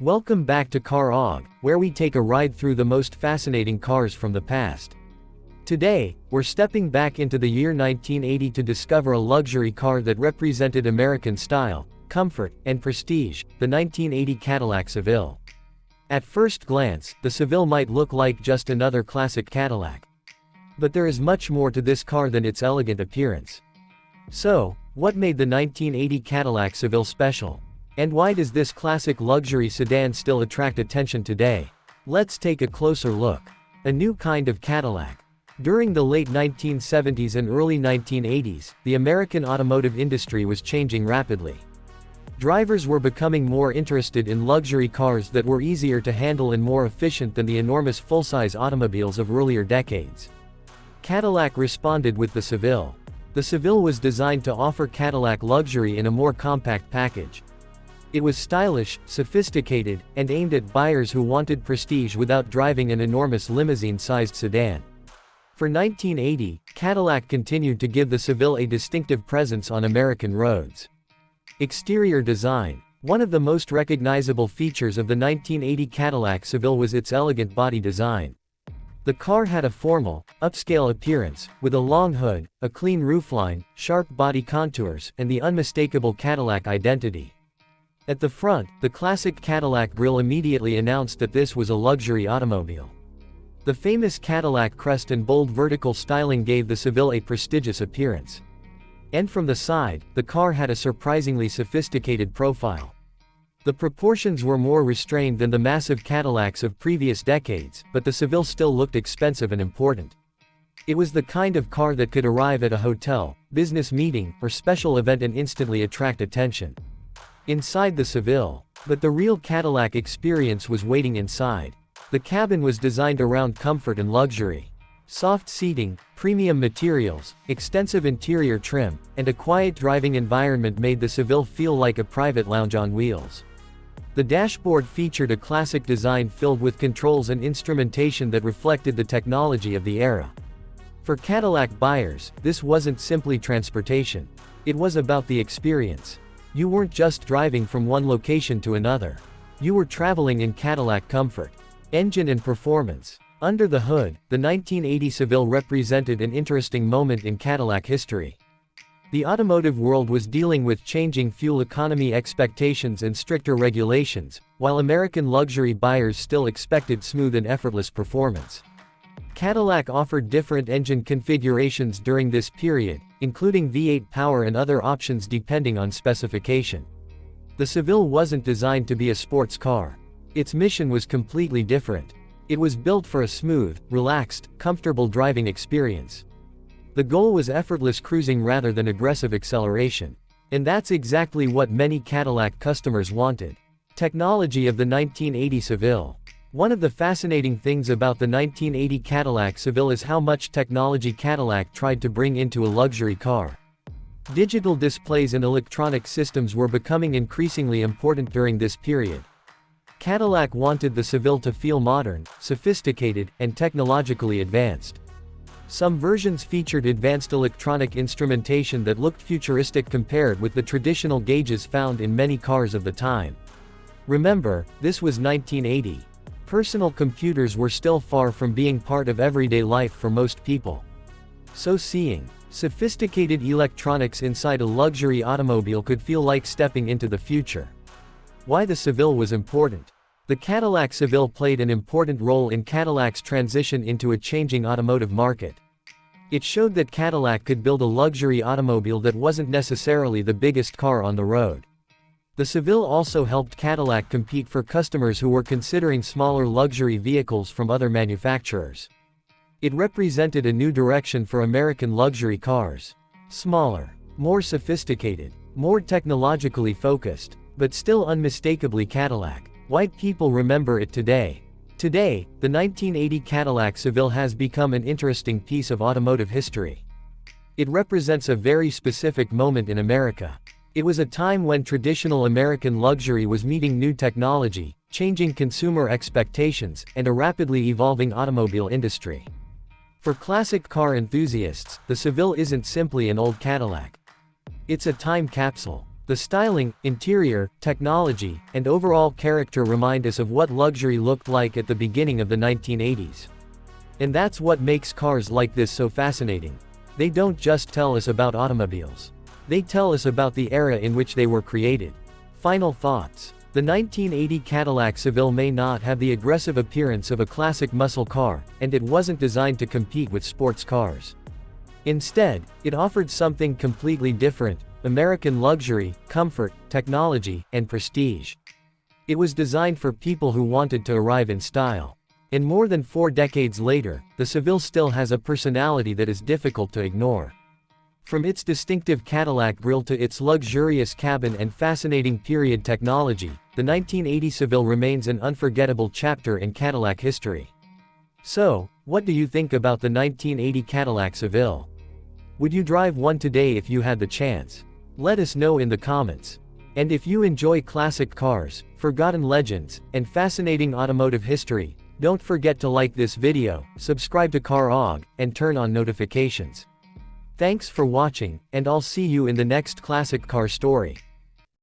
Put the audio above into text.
Welcome back to Car Og, where we take a ride through the most fascinating cars from the past. Today, we're stepping back into the year 1980 to discover a luxury car that represented American style, comfort, and prestige, the 1980 Cadillac Seville. At first glance, the Seville might look like just another classic Cadillac. But there is much more to this car than its elegant appearance. So, what made the 1980 Cadillac Seville special? And why does this classic luxury sedan still attract attention today? Let's take a closer look. A new kind of Cadillac. During the late 1970s and early 1980s, the American automotive industry was changing rapidly. Drivers were becoming more interested in luxury cars that were easier to handle and more efficient than the enormous full-size automobiles of earlier decades. Cadillac responded with the Seville. The Seville was designed to offer Cadillac luxury in a more compact package. It was stylish, sophisticated, and aimed at buyers who wanted prestige without driving an enormous limousine-sized sedan. For 1980, Cadillac continued to give the Seville a distinctive presence on American roads. Exterior design. One of the most recognizable features of the 1980 Cadillac Seville was its elegant body design. The car had a formal, upscale appearance, with a long hood, a clean roofline, sharp body contours, and the unmistakable Cadillac identity. At the front, the classic Cadillac grille immediately announced that this was a luxury automobile. The famous Cadillac crest and bold vertical styling gave the Seville a prestigious appearance. And from the side, the car had a surprisingly sophisticated profile. The proportions were more restrained than the massive Cadillacs of previous decades, but the Seville still looked expensive and important. It was the kind of car that could arrive at a hotel, business meeting, or special event and instantly attract attention. Inside the Seville. But the real Cadillac experience was waiting inside. The cabin was designed around comfort and luxury. Soft seating, premium materials, extensive interior trim, and a quiet driving environment made the Seville feel like a private lounge on wheels. The dashboard featured a classic design filled with controls and instrumentation that reflected the technology of the era. For Cadillac buyers, this wasn't simply transportation. It was about the experience. You weren't just driving from one location to another. You were traveling in Cadillac comfort, engine and performance. Under the hood, the 1980 Seville represented an interesting moment in Cadillac history. The automotive world was dealing with changing fuel economy expectations and stricter regulations, while American luxury buyers still expected smooth and effortless performance. Cadillac offered different engine configurations during this period, including V8 power and other options depending on specification. The Seville wasn't designed to be a sports car. Its mission was completely different. It was built for a smooth, relaxed, comfortable driving experience. The goal was effortless cruising rather than aggressive acceleration. And that's exactly what many Cadillac customers wanted. Technology of the 1980 Seville. One of the fascinating things about the 1980 Cadillac Seville is how much technology Cadillac tried to bring into a luxury car. Digital displays and electronic systems were becoming increasingly important during this period. Cadillac wanted the Seville to feel modern, sophisticated, and technologically advanced. Some versions featured advanced electronic instrumentation that looked futuristic compared with the traditional gauges found in many cars of the time. Remember, this was 1980. Personal computers were still far from being part of everyday life for most people. So seeing sophisticated electronics inside a luxury automobile could feel like stepping into the future. Why the Seville was important. The Cadillac Seville played an important role in Cadillac's transition into a changing automotive market. It showed that Cadillac could build a luxury automobile that wasn't necessarily the biggest car on the road. The Seville also helped Cadillac compete for customers who were considering smaller luxury vehicles from other manufacturers. It represented a new direction for American luxury cars. Smaller, more sophisticated, more technologically focused, but still unmistakably Cadillac. Why people remember it today. Today, the 1980 Cadillac Seville has become an interesting piece of automotive history. It represents a very specific moment in America. It was a time when traditional American luxury was meeting new technology, changing consumer expectations, and a rapidly evolving automobile industry. For classic car enthusiasts, the Seville isn't simply an old Cadillac. It's a time capsule. The styling, interior, technology, and overall character remind us of what luxury looked like at the beginning of the 1980s. And that's what makes cars like this so fascinating. They don't just tell us about automobiles. They tell us about the era in which they were created. Final thoughts. The 1980 Cadillac Seville may not have the aggressive appearance of a classic muscle car, and it wasn't designed to compete with sports cars. Instead, it offered something completely different: American luxury, comfort, technology, and prestige. It was designed for people who wanted to arrive in style. And more than 4 decades later, the Seville still has a personality that is difficult to ignore. From its distinctive Cadillac grille to its luxurious cabin and fascinating period technology, the 1980 Seville remains an unforgettable chapter in Cadillac history. So, what do you think about the 1980 Cadillac Seville? Would you drive one today if you had the chance? Let us know in the comments. And if you enjoy classic cars, forgotten legends, and fascinating automotive history, don't forget to like this video, subscribe to CarOg, and turn on notifications. Thanks for watching, and I'll see you in the next classic car story.